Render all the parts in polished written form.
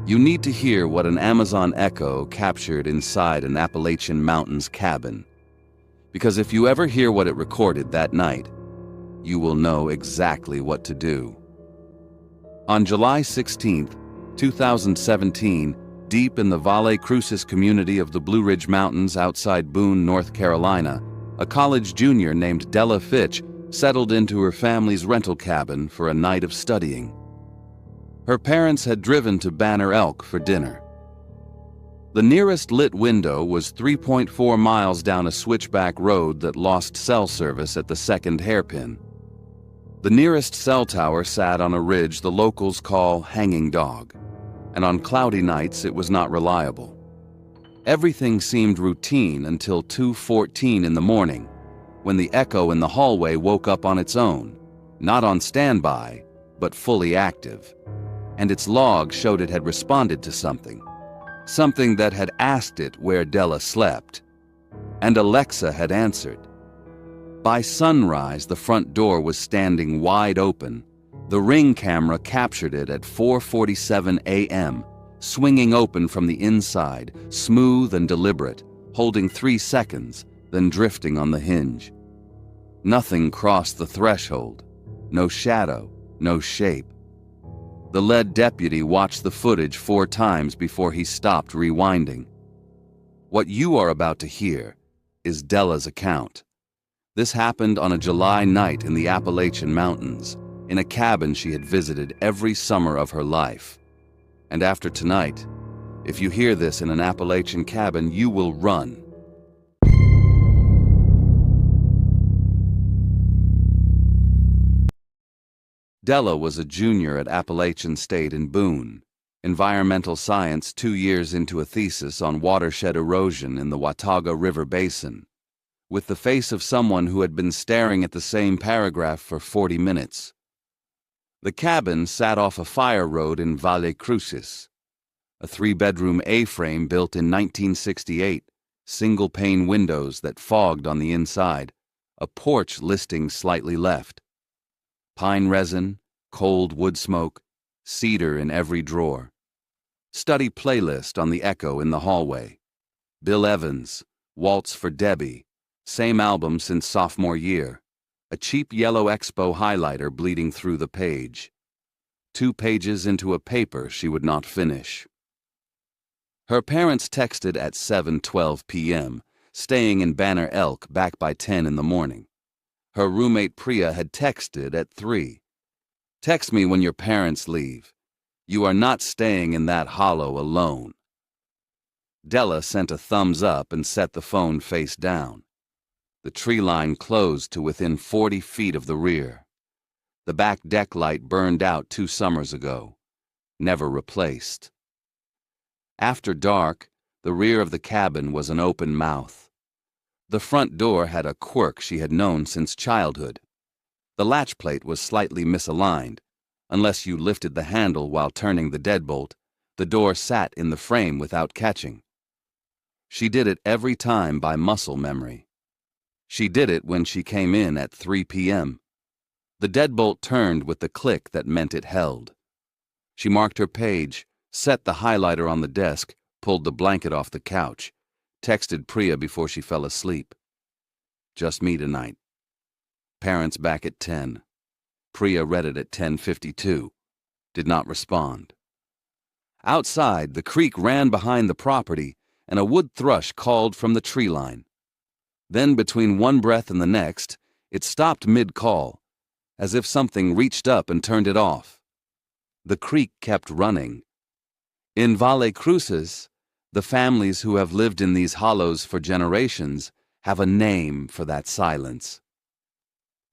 You need to hear what an Amazon echo captured inside an Appalachian Mountains cabin. Because if you ever hear what it recorded that night, you will know exactly what to do. On July 16, 2017, deep in the Valle Crucis community of the Blue Ridge Mountains outside Boone, North Carolina, a college junior named Della Fitch settled into her family's rental cabin for a night of studying. Her parents had driven to Banner Elk for dinner. The nearest lit window was 3.4 miles down a switchback road that lost cell service at the second hairpin. The nearest cell tower sat on a ridge the locals call Hanging Dog, and on cloudy nights it was not reliable. Everything seemed routine until 2:14 in the morning, when the echo in the hallway woke up on its own, not on standby, but fully active, and its log showed it had responded to something that had asked it where Della slept, and Alexa had answered. By sunrise, the front door was standing wide open. The Ring camera captured it at 4:47 a.m., swinging open from the inside, smooth and deliberate, holding 3 seconds, then drifting on the hinge. Nothing crossed the threshold. No shadow, no shape. The lead deputy watched the footage 4 times before he stopped rewinding. What you are about to hear is Della's account. This happened on a July night in the Appalachian Mountains, in a cabin she had visited every summer of her life. And after tonight, if you hear this in an Appalachian cabin, you will run. Della was a junior at Appalachian State in Boone, environmental science 2 years into a thesis on watershed erosion in the Watauga River Basin, with the face of someone who had been staring at the same paragraph for 40 minutes. The cabin sat off a fire road in Valle Crucis, a 3-bedroom A-frame built in 1968, single-pane windows that fogged on the inside, a porch listing slightly left. Pine resin, cold wood smoke, cedar in every drawer. Study playlist on the echo in the hallway. Bill Evans, Waltz for Debbie, same album since sophomore year. A cheap yellow Expo highlighter bleeding through the page. 2 pages into a paper she would not finish. Her parents texted at 7:12 p.m., staying in Banner Elk back by 10 in the morning. Her roommate Priya had texted at 3. Text me when your parents leave. You are not staying in that hollow alone. Della sent a thumbs up and set the phone face down. The tree line closed to within 40 feet of the rear. The back deck light burned out 2 summers ago, never replaced. After dark, the rear of the cabin was an open mouth. The front door had a quirk she had known since childhood. The latch plate was slightly misaligned. Unless you lifted the handle while turning the deadbolt, the door sat in the frame without catching. She did it every time by muscle memory. She did it when she came in at 3 p.m. The deadbolt turned with the click that meant it held. She marked her page, set the highlighter on the desk, pulled the blanket off the couch, texted Priya before she fell asleep. Just me tonight. Parents back at 10. Priya read it at 10:52. Did not respond. Outside, the creek ran behind the property, and a wood thrush called from the tree line. Then, between one breath and the next, it stopped mid-call, as if something reached up and turned it off. The creek kept running. In Valle Crucis, the families who have lived in these hollows for generations have a name for that silence.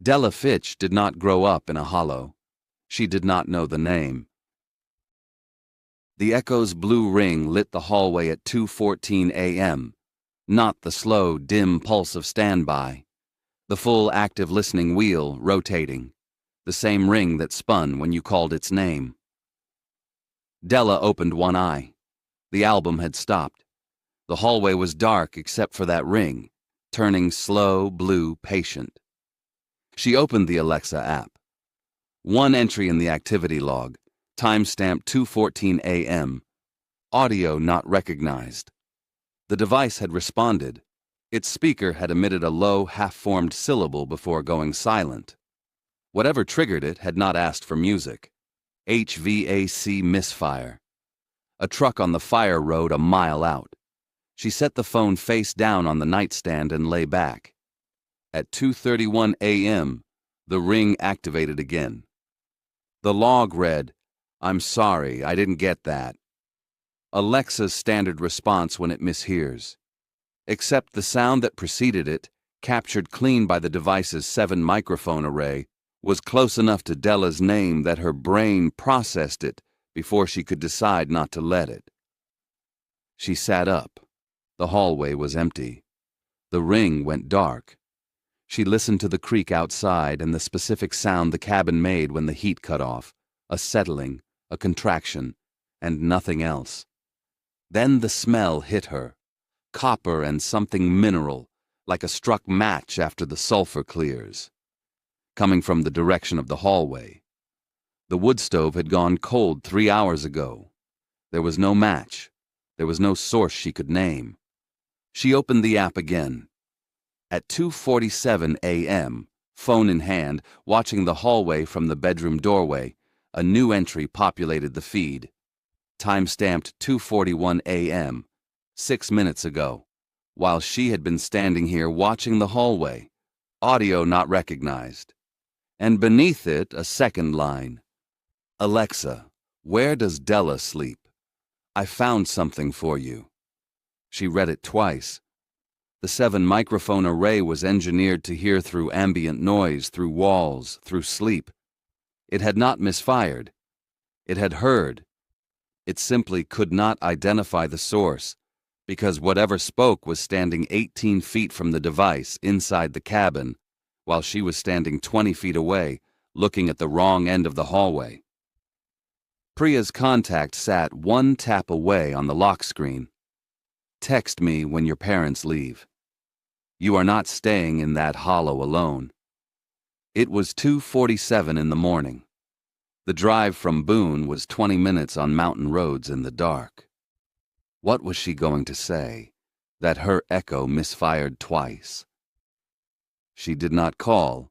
Della Fitch did not grow up in a hollow. She did not know the name. The echo's blue ring lit the hallway at 2:14 a.m., not the slow, dim pulse of standby, the full active listening wheel rotating, the same ring that spun when you called its name. Della opened one eye. The album had stopped. The hallway was dark except for that ring, turning slow, blue, patient. She opened the Alexa app. One entry in the activity log, timestamp 2:14 a.m., Audio not recognized. The device had responded. Its speaker had emitted a low, half-formed syllable before going silent. Whatever triggered it had not asked for music. HVAC misfire. A truck on the fire road a mile out. She set the phone face down on the nightstand and lay back. At 2:31 a.m., the ring activated again. The log read, "I'm sorry, I didn't get that." Alexa's standard response when it mishears. Except the sound that preceded it, captured clean by the device's 7-microphone array, was close enough to Della's name that her brain processed it before she could decide not to let it. She sat up. The hallway was empty. The ring went dark. She listened to the creak outside and the specific sound the cabin made when the heat cut off, a settling, a contraction, and nothing else. Then the smell hit her, copper and something mineral, like a struck match after the sulfur clears, coming from the direction of the hallway. The wood stove had gone cold 3 hours ago. There was no match. There was no source she could name. She opened the app again. At 2:47 a.m., phone in hand, watching the hallway from the bedroom doorway, a new entry populated the feed. Time-stamped 2:41 a.m., 6 minutes ago, while she had been standing here watching the hallway. Audio not recognized. And beneath it, a second line. "Alexa, where does Della sleep? I found something for you." She read it twice. The 7-microphone array was engineered to hear through ambient noise, through walls, through sleep. It had not misfired. It had heard. It simply could not identify the source, because whatever spoke was standing 18 feet from the device inside the cabin, while she was standing 20 feet away, looking at the wrong end of the hallway. Priya's contact sat one tap away on the lock screen. "Text me when your parents leave. You are not staying in that hollow alone." It was 2:47 in the morning. The drive from Boone was 20 minutes on mountain roads in the dark. What was she going to say? That her echo misfired twice. She did not call.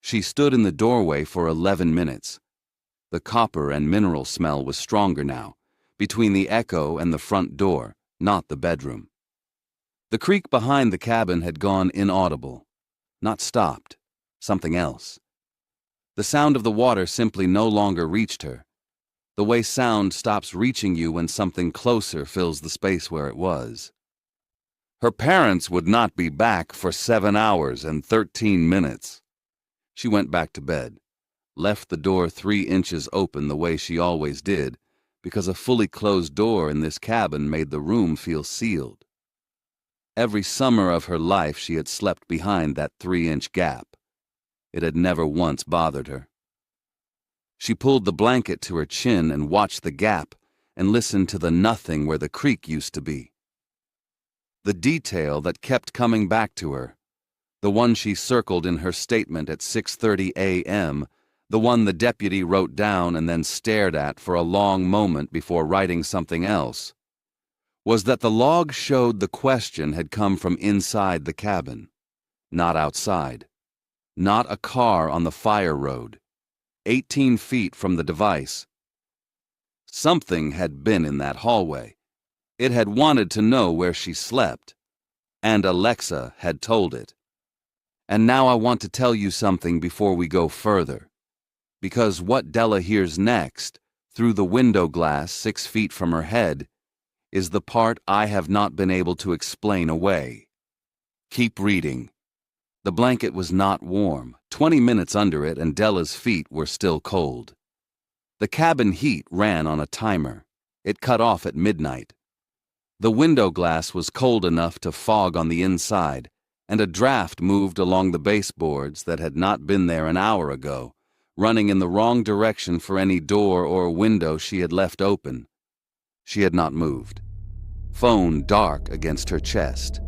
She stood in the doorway for 11 minutes. The copper and mineral smell was stronger now, between the echo and the front door, not the bedroom. The creak behind the cabin had gone inaudible, not stopped, something else. The sound of the water simply no longer reached her, the way sound stops reaching you when something closer fills the space where it was. Her parents would not be back for 7 hours and 13 minutes. She went back to bed, left the door 3 inches open the way she always did, because a fully closed door in this cabin made the room feel sealed. Every summer of her life she had slept behind that 3-inch gap. It had never once bothered her. She pulled the blanket to her chin and watched the gap and listened to the nothing where the creek used to be. The detail that kept coming back to her, the one she circled in her statement at 6:30 a.m., the one the deputy wrote down and then stared at for a long moment before writing something else, was that the log showed the question had come from inside the cabin, not outside. Not a car on the fire road, 18 feet from the device. Something had been in that hallway. It had wanted to know where she slept, and Alexa had told it. And now I want to tell you something before we go further, because what Della hears next, through the window glass 6 feet from her head, is the part I have not been able to explain away. Keep reading. The blanket was not warm, 20 minutes under it, and Della's feet were still cold. The cabin heat ran on a timer. It cut off at midnight. The window glass was cold enough to fog on the inside, and a draft moved along the baseboards that had not been there an hour ago, running in the wrong direction for any door or window she had left open. She had not moved. Phone dark against her chest.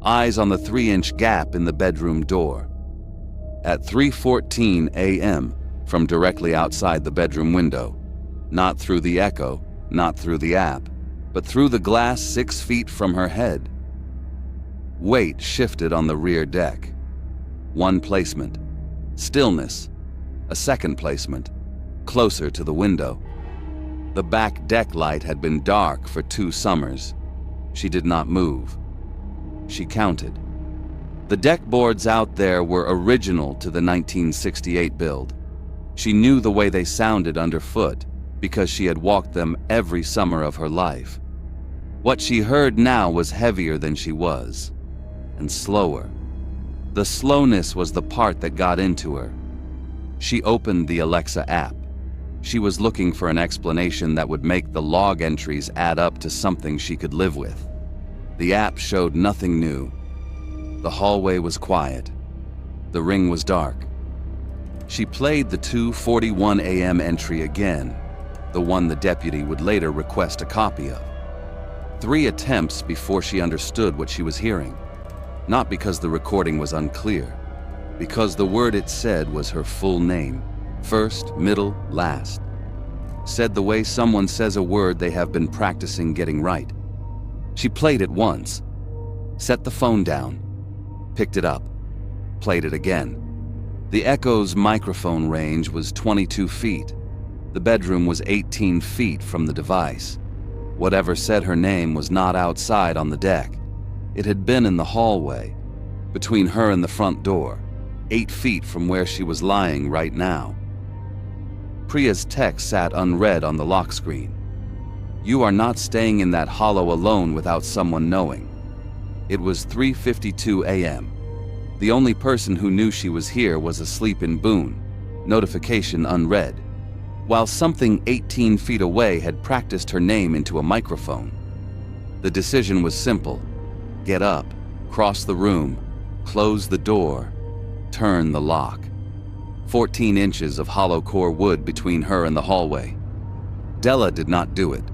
Eyes on the 3-inch gap in the bedroom door. At 3:14 a.m., from directly outside the bedroom window, not through the echo, not through the app, but through the glass 6 feet from her head. Weight shifted on the rear deck. One placement. Stillness. A second placement. Closer to the window. The back deck light had been dark for 2 summers. She did not move. She counted. The deck boards out there were original to the 1968 build. She knew the way they sounded underfoot because she had walked them every summer of her life. What she heard now was heavier than she was, and slower. The slowness was the part that got into her. She opened the Alexa app. She was looking for an explanation that would make the log entries add up to something she could live with. The app showed nothing new. The hallway was quiet. The ring was dark. She played the 2:41 a.m. entry again, the one the deputy would later request a copy of. 3 attempts before she understood what she was hearing. Not because the recording was unclear, because the word it said was her full name, first, middle, last. Said the way someone says a word they have been practicing getting right. She played it once, set the phone down, picked it up, played it again. The echo's microphone range was 22 feet. The bedroom was 18 feet from the device. Whatever said her name was not outside on the deck. It had been in the hallway, between her and the front door, 8 feet from where she was lying right now. Priya's text sat unread on the lock screen. You are not staying in that hollow alone without someone knowing. It was 3:52 a.m. The only person who knew she was here was asleep in Boone, notification unread, while something 18 feet away had practiced her name into a microphone. The decision was simple. Get up, cross the room, close the door, turn the lock. 14 inches of hollow core wood between her and the hallway. Della did not do it.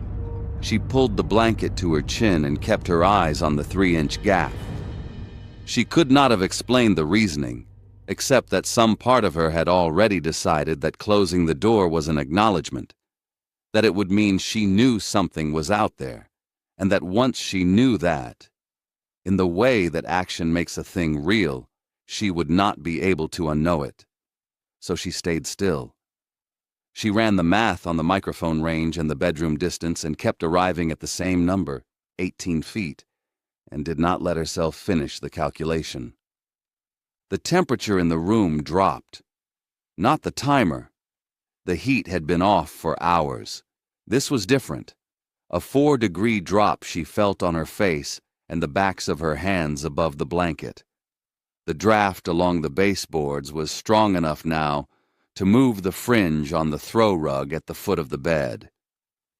She pulled the blanket to her chin and kept her eyes on the 3-inch gap. She could not have explained the reasoning, except that some part of her had already decided that closing the door was an acknowledgement, that it would mean she knew something was out there, and that once she knew that, in the way that action makes a thing real, she would not be able to unknow it. So she stayed still. She ran the math on the microphone range and the bedroom distance and kept arriving at the same number, 18 feet, and did not let herself finish the calculation. The temperature in the room dropped. Not the timer. The heat had been off for hours. This was different. A 4-degree drop she felt on her face and the backs of her hands above the blanket. The draft along the baseboards was strong enough now to move the fringe on the throw rug at the foot of the bed.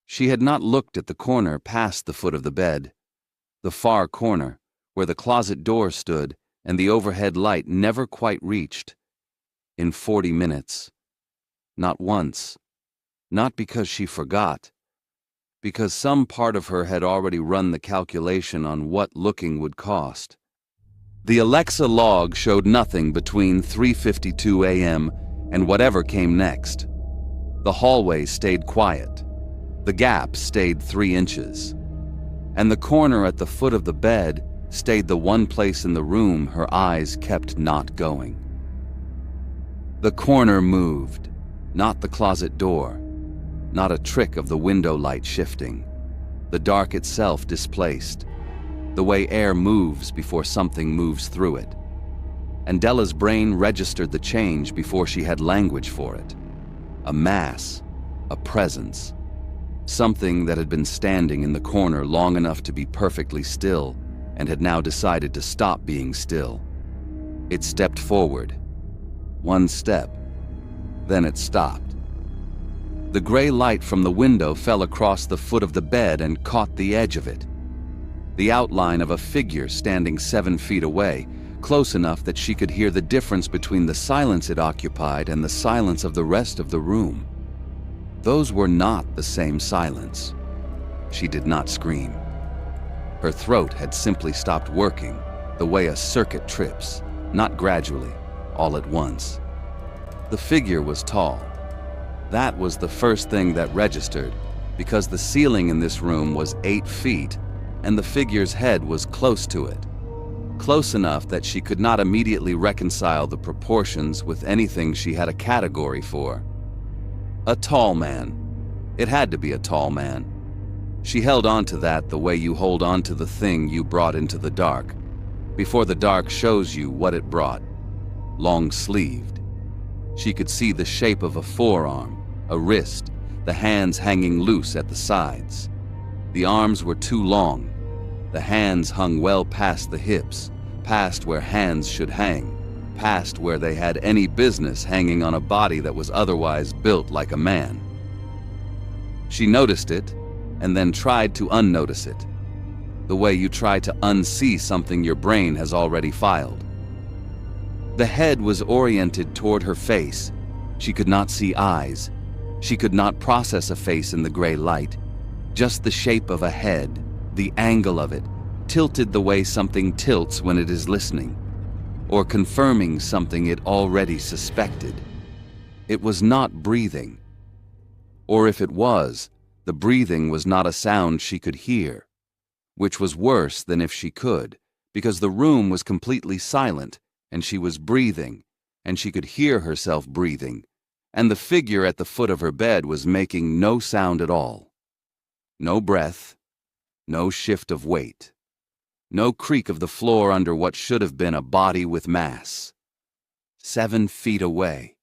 She had not looked at the corner past the foot of the bed. The far corner, where the closet door stood and the overhead light never quite reached. In 40 minutes. Not once. Not because she forgot. Because some part of her had already run the calculation on what looking would cost. The Alexa log showed nothing between 3:52 a.m. and whatever came next. The hallway stayed quiet. The gap stayed 3 inches. And the corner at the foot of the bed stayed the one place in the room her eyes kept not going. The corner moved, not the closet door, not a trick of the window light shifting. The dark itself displaced, the way air moves before something moves through it. And Della's brain registered the change before she had language for it. A mass, a presence, something that had been standing in the corner long enough to be perfectly still and had now decided to stop being still. It stepped forward. One step. Then it stopped. The gray light from the window fell across the foot of the bed and caught the edge of it. The outline of a figure standing 7 feet away, close enough that she could hear the difference between the silence it occupied and the silence of the rest of the room. Those were not the same silence. She did not scream. Her throat had simply stopped working, the way a circuit trips, not gradually, all at once. The figure was tall. That was the first thing that registered, because the ceiling in this room was 8 feet and the figure's head was close to it. Close enough that she could not immediately reconcile the proportions with anything she had a category for. A tall man. It had to be a tall man. She held on to that the way you hold on to the thing you brought into the dark, before the dark shows you what it brought. Long-sleeved. She could see the shape of a forearm, a wrist, the hands hanging loose at the sides. The arms were too long. The hands hung well past the hips, past where hands should hang, past where they had any business hanging on a body that was otherwise built like a man. She noticed it, and then tried to unnotice it, the way you try to unsee something your brain has already filed. The head was oriented toward her face. She could not see eyes. She could not process a face in the gray light, just the shape of a head, the angle of it, tilted the way something tilts when it is listening, or confirming something it already suspected. It was not breathing. Or if it was, the breathing was not a sound she could hear, which was worse than if she could, because the room was completely silent, and she was breathing, and she could hear herself breathing, and the figure at the foot of her bed was making no sound at all. No breath, no shift of weight, no creak of the floor under what should have been a body with mass. 7 feet away.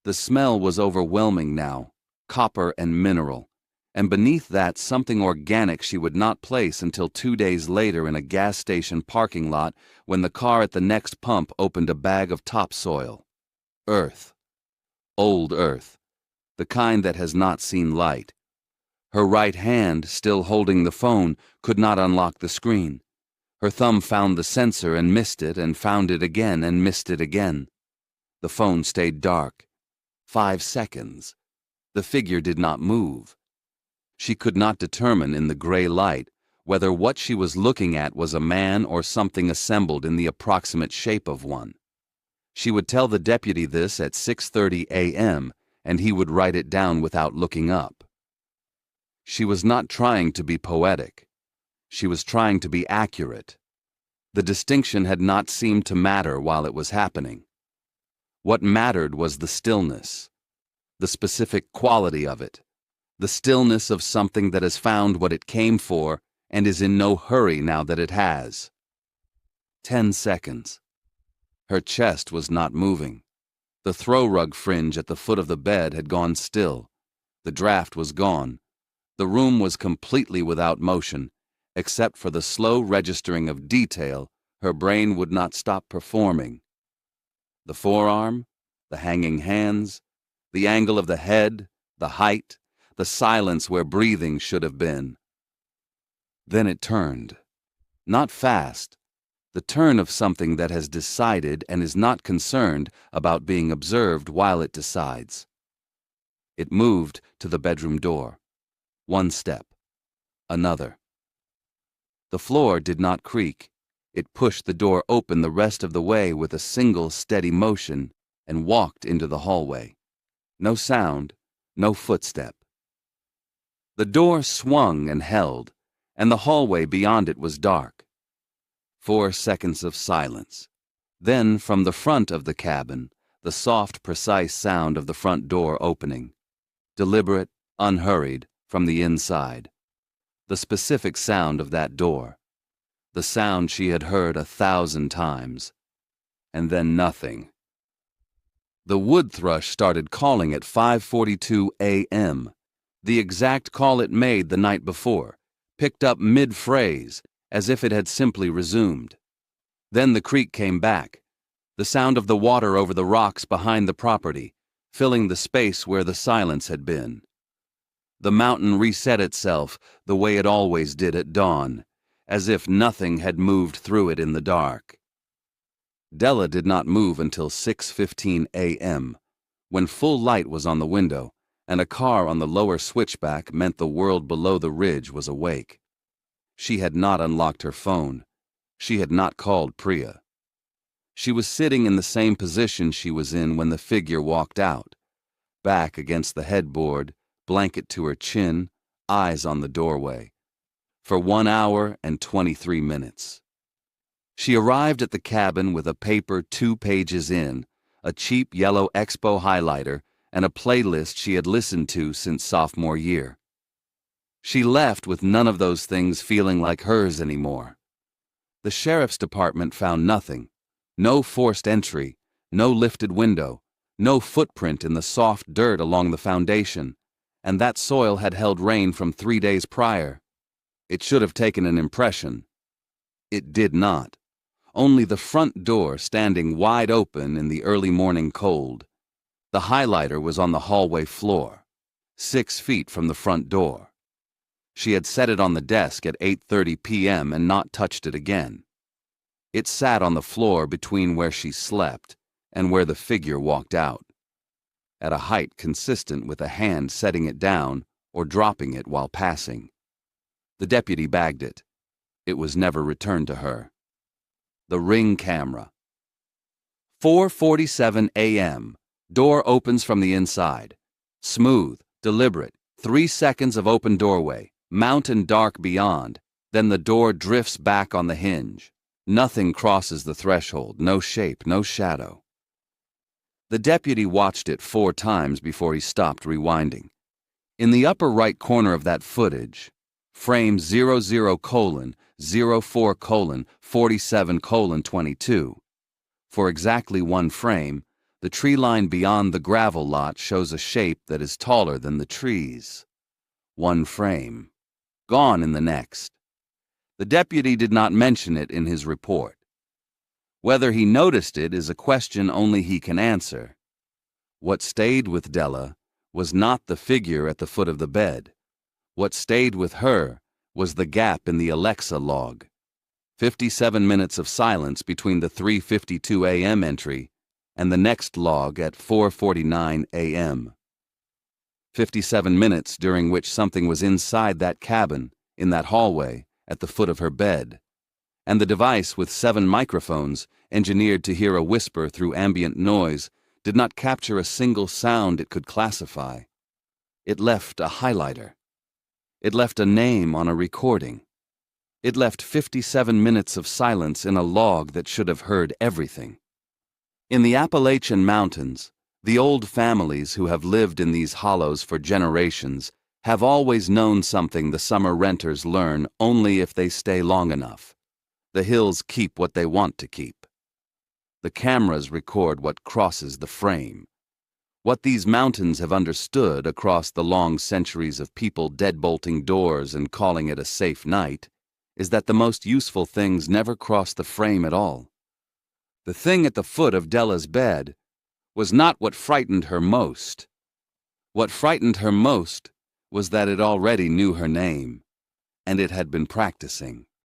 The smell was overwhelming now, copper and mineral, and beneath that something organic she would not place until 2 days later in a gas station parking lot when the car at the next pump opened a bag of topsoil. Earth. Old earth. The kind that has not seen light. Her right hand, still holding the phone, could not unlock the screen. Her thumb found the sensor and missed it and found it again and missed it again. The phone stayed dark. 5 seconds. The figure did not move. She could not determine in the gray light whether what she was looking at was a man or something assembled in the approximate shape of one. She would tell the deputy this at 6:30 a.m., and he would write it down without looking up. She was not trying to be poetic. She was trying to be accurate. The distinction had not seemed to matter while it was happening. What mattered was the stillness, the specific quality of it, the stillness of something that has found what it came for and is in no hurry now that it has. 10 seconds. Her chest was not moving. The throw rug fringe at the foot of the bed had gone still. The draft was gone. The room was completely without motion, except for the slow registering of detail her brain would not stop performing. The forearm, the hanging hands, the angle of the head, the height, the silence where breathing should have been. Then it turned. Not fast. The turn of something that has decided and is not concerned about being observed while it decides. It moved to the bedroom door. 1 step. Another. The floor did not creak. It pushed the door open the rest of the way with a single steady motion and walked into the hallway. No sound, no footstep. The door swung and held, and the hallway beyond it was dark. 4 seconds of silence. Then, from the front of the cabin, the soft, precise sound of the front door opening. Deliberate, unhurried, from the inside. The specific sound of that door. The sound she had heard 1,000 times. And then nothing. The wood thrush started calling at 5:42 a.m., the exact call it made the night before, picked up mid-phrase, as if it had simply resumed. Then the creak came back, the sound of the water over the rocks behind the property, filling the space where the silence had been. The mountain reset itself the way it always did at dawn, as if nothing had moved through it in the dark. Della did not move until 6:15 a.m., when full light was on the window, and a car on the lower switchback meant the world below the ridge was awake. She had not unlocked her phone. She had not called Priya. She was sitting in the same position she was in when the figure walked out, back against the headboard, blanket to her chin, eyes on the doorway, for 1 hour and 23 minutes. She arrived at the cabin with a paper 2 pages in, a cheap yellow Expo highlighter, and a playlist she had listened to since sophomore year. She left with none of those things feeling like hers anymore. The sheriff's department found nothing. No forced entry, no lifted window, no footprint in the soft dirt along the foundation, and that soil had held rain from 3 days prior. It should have taken an impression. It did not. Only the front door standing wide open in the early morning cold. The highlighter was on the hallway floor, 6 feet from the front door. She had set it on the desk at 8:30 p.m. and not touched it again. It sat on the floor between where she slept and where the figure walked out, at a height consistent with a hand setting it down or dropping it while passing. The deputy bagged it. It was never returned to her. The Ring camera. 4:47 a.m. Door opens from the inside. Smooth, deliberate, 3 seconds of open doorway, mountain dark beyond, then the door drifts back on the hinge. Nothing crosses the threshold, no shape, no shadow. The deputy watched it 4 times before he stopped rewinding. In the upper right corner of that footage, frame 00:04:47:22. For exactly 1 frame, the tree line beyond the gravel lot shows a shape that is taller than the trees. 1 frame. Gone in the next. The deputy did not mention it in his report. Whether he noticed it is a question only he can answer. What stayed with Della was not the figure at the foot of the bed. What stayed with her was the gap in the Alexa log. 57 minutes of silence between the 3:52 a.m. entry and the next log at 4:49 a.m. 57 minutes during which something was inside that cabin, in that hallway, at the foot of her bed, and the device with 7 microphones, engineered to hear a whisper through ambient noise, did not capture a single sound it could classify. It left a highlighter. It left a name on a recording. It left 57 minutes of silence in a log that should have heard everything. In the Appalachian Mountains, the old families who have lived in these hollows for generations have always known something the summer renters learn only if they stay long enough. The hills keep what they want to keep. The cameras record what crosses the frame. What these mountains have understood across the long centuries of people deadbolting doors and calling it a safe night is that the most useful things never cross the frame at all. The thing at the foot of Della's bed was not what frightened her most. What frightened her most was that it already knew her name, and it had been practicing.